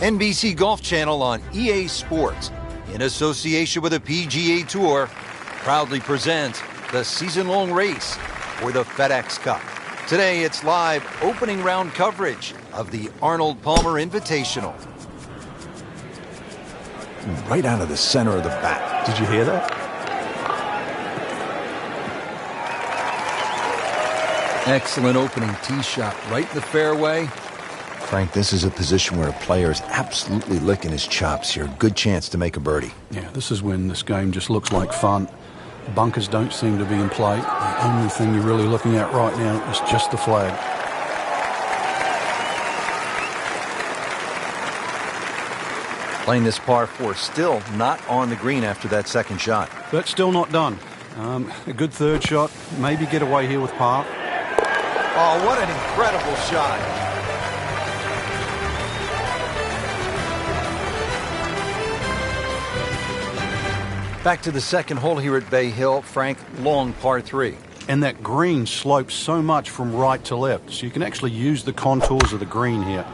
NBC Golf Channel on EA Sports, in association with the PGA Tour, proudly presents the season-long race for the FedEx Cup. Today, it's live opening round coverage of the Arnold Palmer Invitational. Right out of the center of the bat. Did you hear that? Excellent opening tee shot right in the fairway. Frank, this is a position where a player is absolutely licking his chops here. Good chance to make a birdie. Yeah, this is when this game just looks like fun. Bunkers don't seem to be in play. The only thing you're really looking at right now is just the flag. Playing this par 4, still not on the green after that second shot. But still not done. A good third shot. Maybe get away here with par. Oh, what an incredible shot. Back to the second hole here at Bay Hill. Frank, long par 3. And that green slopes so much from right to left, so you can actually use the contours of the green here.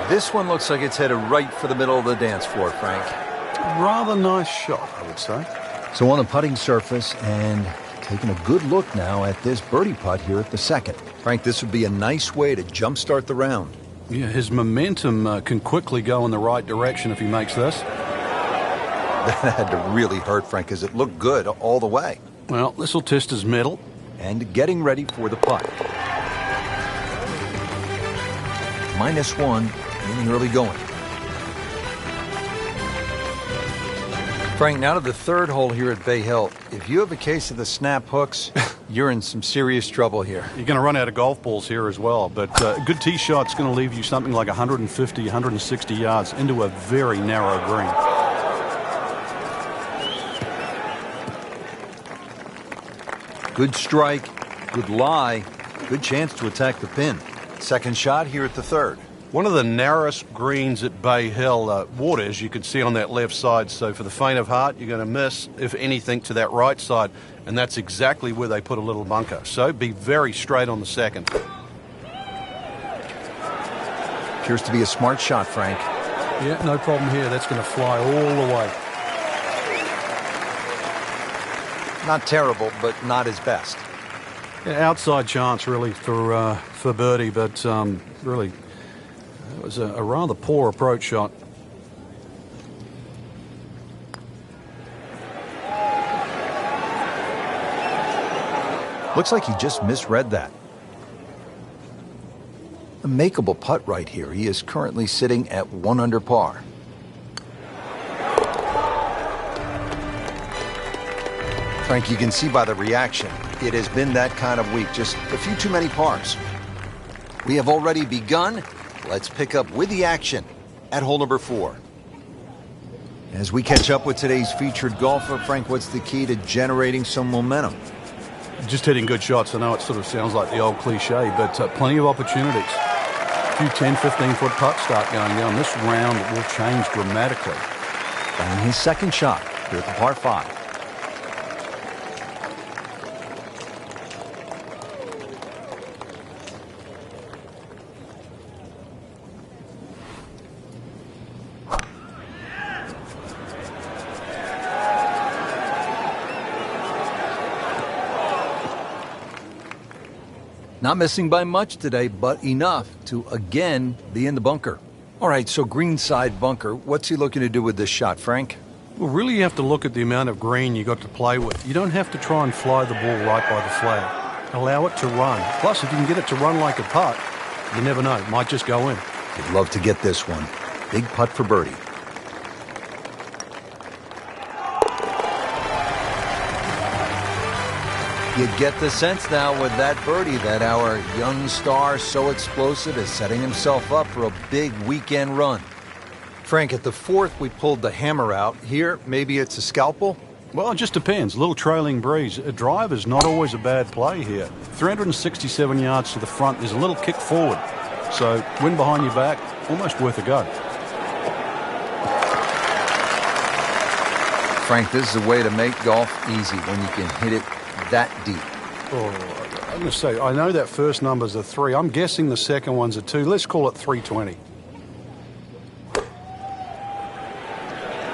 This one looks like it's headed right for the middle of the dance floor, Frank. Rather nice shot, I would say. So on the putting surface, and taking a good look now at this birdie putt here at the second. Frank, this would be a nice way to jumpstart the round. Yeah, his momentum can quickly go in the right direction if he makes this. That had to really hurt, Frank, because it looked good all the way. Well, this will test his mettle. And getting ready for the putt. -1 in the early going. Frank, now to the third hole here at Bay Hill. If you have a case of the snap hooks, you're in some serious trouble here. You're going to run out of golf balls here as well, but a good tee shot's going to leave you something like 150, 160 yards into a very narrow green. Good strike, good lie, good chance to attack the pin. Second shot here at the third. One of the narrowest greens at Bay Hill. Water, as you can see on that left side. So for the faint of heart, you're going to miss, if anything, to that right side. And that's exactly where they put a little bunker. So be very straight on the second. Appears to be a smart shot, Frank. Yeah, no problem here. That's going to fly all the way. Not terrible, but not his best. Yeah, outside chance, really, for birdie, but really... It was a rather poor approach shot. Looks like he just misread that. A makeable putt right here. He is currently sitting at 1 under par. Frank, you can see by the reaction, it has been that kind of week. Just a few too many pars. We have already begun. Let's pick up with the action at hole number 4. As we catch up with today's featured golfer, Frank, what's the key to generating some momentum? Just hitting good shots. I know it sort of sounds like the old cliche, but plenty of opportunities. A few 10, 15-foot putts start going down. This round will change dramatically. And his second shot here at the par 5. Not missing by much today, but enough to again be in the bunker. All right, so greenside bunker. What's he looking to do with this shot, Frank? Well, really you have to look at the amount of green you got to play with. You don't have to try and fly the ball right by the flag. Allow it to run. Plus, if you can get it to run like a putt, you never know. It might just go in. He'd love to get this one. Big putt for birdie. You get the sense now with that birdie that our young star, so explosive, is setting himself up for a big weekend run. Frank, at the 4th, we pulled the hammer out. Here, maybe it's a scalpel? Well, it just depends. A little trailing breeze. A drive is not always a bad play here. 367 yards to the front. There's a little kick forward. So, wind behind your back, almost worth a go. Frank, this is a way to make golf easy when you can hit it that deep. Oh, I'm going to say, I know that first number's a 3. I'm guessing the second one's a 2. Let's call it 320.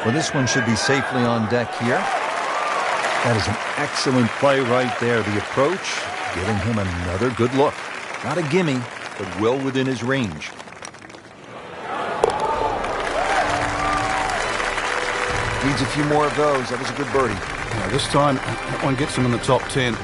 Well, this one should be safely on deck here. That is an excellent play right there. The approach, giving him another good look. Not a gimme, but well within his range. Needs a few more of those. That was a good birdie. Yeah, this time, that one gets him in the top 10.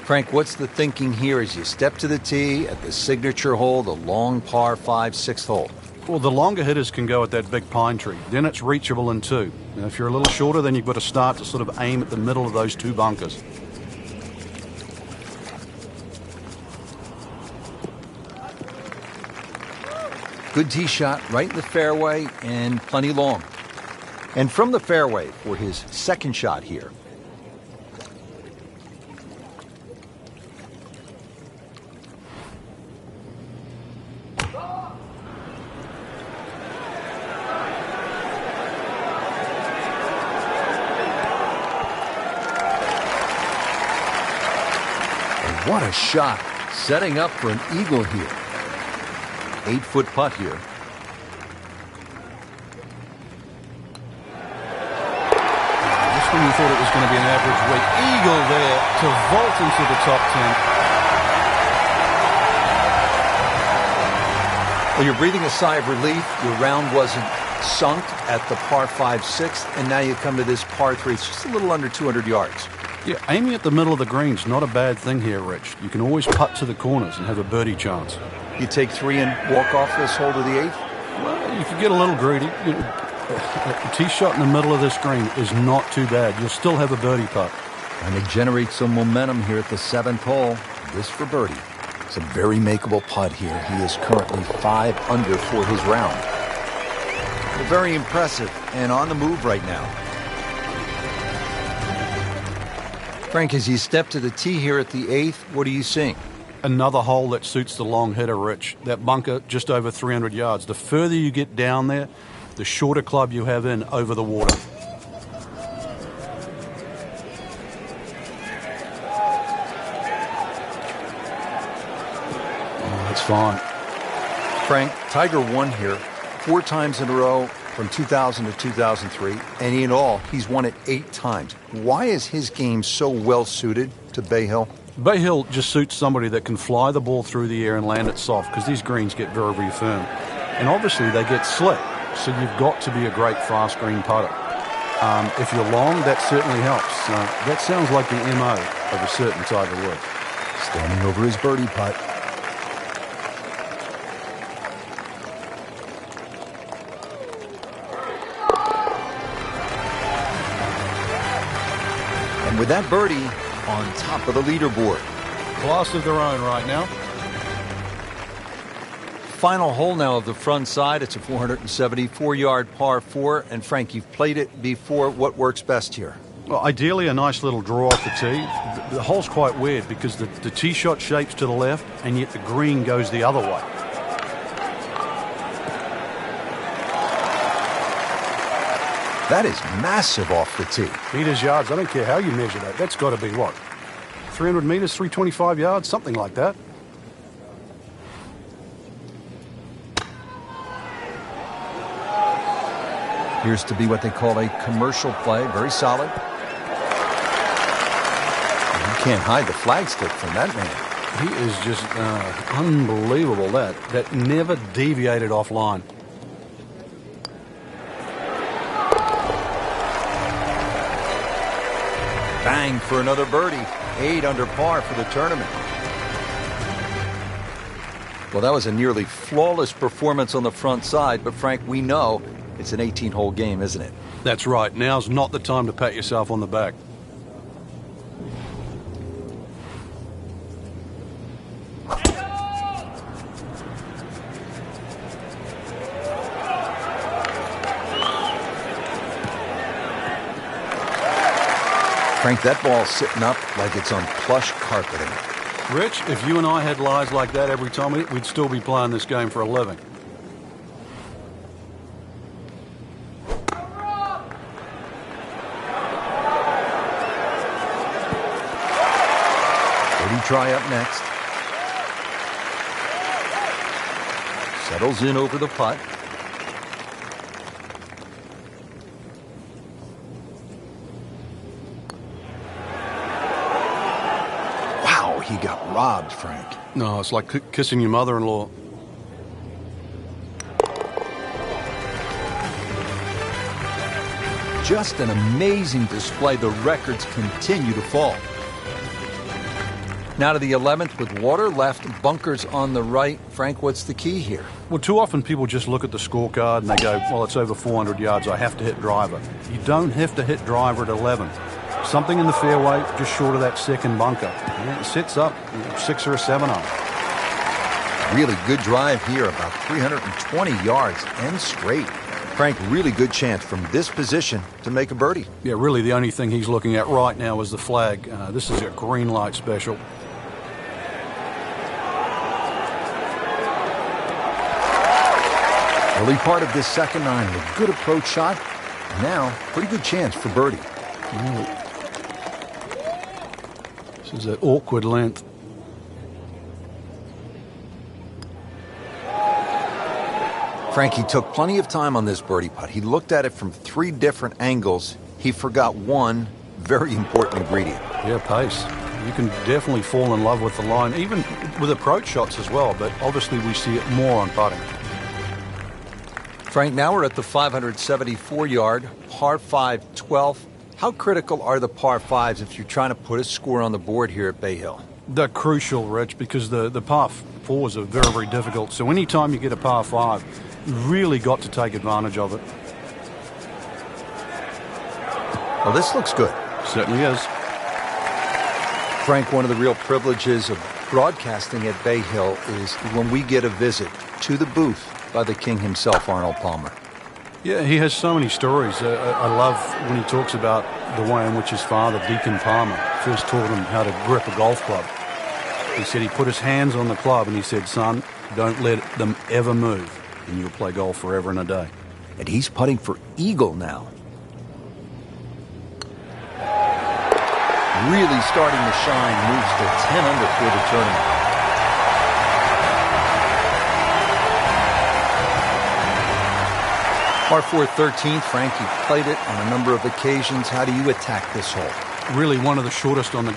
Frank, what's the thinking here as you step to the tee at the signature hole, the long par 5, 6th hole? Well, the longer hitters can go at that big pine tree. Then it's reachable in 2. Now, if you're a little shorter, then you've got to start to sort of aim at the middle of those 2 bunkers. Good tee shot right in the fairway and plenty long. And from the fairway for his second shot here. What a shot. Setting up for an eagle here. 8-foot putt here. Just when you thought it was going to be an average week, eagle there to vault into the top 10. Well, you're breathing a sigh of relief. Your round wasn't sunk at the par 5, 6th, and now you come to this par 3. It's just a little under 200 yards. Yeah, aiming at the middle of the green's not a bad thing here, Rich. You can always putt to the corners and have a birdie chance. You take 3 and walk off this hole to the 8th? Well, you could get a little greedy. A tee shot in the middle of this green is not too bad. You'll still have a birdie putt. Trying to generate some momentum here at the 7th hole. This for birdie. It's a very makeable putt here. He is currently 5 under for his round. Well, very impressive and on the move right now. Frank, as you step to the tee here at the 8th, what are you seeing? Another hole that suits the long hitter, Rich. That bunker just over 300 yards. The further you get down there, the shorter club you have in over the water. Oh, that's fine. Frank, Tiger won here 4 times in a row from 2000 to 2003, and in all, he's won it 8 times. Why is his game so well suited to Bay Hill? Bay Hill just suits somebody that can fly the ball through the air and land it soft, because these greens get very, very firm. And obviously they get slick, so you've got to be a great fast green putter. If you're long, that certainly helps. That sounds like the MO of a certain Tiger Woods. Standing over his birdie putt. And with that birdie, on top of the leaderboard. Class of their own right now. Final hole now of the front side. It's a 474-yard par 4. And Frank, you've played it before. What works best here? Well, ideally a nice little draw off the tee. The hole's quite weird because the tee shot shapes to the left and yet the green goes the other way. That is massive off the tee. Meters, yards, I don't care how you measure that. That's got to be what? 300 meters, 325 yards, something like that. Appears to be what they call a commercial play. Very solid. You can't hide the flagstick from that man. He is just unbelievable. That never deviated offline. Bang for another birdie. 8 under par for the tournament. Well, that was a nearly flawless performance on the front side, but Frank, we know it's an 18-hole game, isn't it? That's right. Now's not the time to pat yourself on the back. Frank, that ball's sitting up like it's on plush carpeting. Rich, if you and I had lies like that every time, we'd still be playing this game for a living. try up next. Settles in over the putt. Wow, he got robbed, Frank. No, it's like kissing your mother-in-law. Just an amazing display. The records continue to fall. Now to the 11th with water left, bunkers on the right. Frank, what's the key here? Well, too often people just look at the scorecard and they go, well, it's over 400 yards, I have to hit driver. You don't have to hit driver at 11. Something in the fairway, just short of that second bunker. And it sits up 6 or a 7 on. Really good drive here, about 320 yards and straight. Frank, really good chance from this position to make a birdie. Yeah, really the only thing he's looking at right now is the flag. This is a green light special. Early part of this second nine, a good approach shot. Now, pretty good chance for birdie. This is an awkward length. Frankie took plenty of time on this birdie putt. He looked at it from 3 different angles. He forgot one very important ingredient. Yeah, pace. You can definitely fall in love with the line, even with approach shots as well, but obviously we see it more on putting. Frank, now we're at the 574-yard, par 5 12th. How critical are the par 5s if you're trying to put a score on the board here at Bay Hill? They're crucial, Rich, because the par 4s are very, very difficult. So anytime you get a par 5, you've really got to take advantage of it. Well, this looks good. Certainly is. Frank, one of the real privileges of broadcasting at Bay Hill is when we get a visit to the booth by the king himself, Arnold Palmer. Yeah, he has so many stories. I love when he talks about the way in which his father, Deacon Palmer, first taught him how to grip a golf club. He said he put his hands on the club and he said, son, don't let them ever move and you'll play golf forever and a day. And he's putting for eagle now. Really starting to shine, moves to 10 under for the tournament. Par 4 13th, Frank, you played it on a number of occasions. How do you attack this hole? Really one of the shortest on the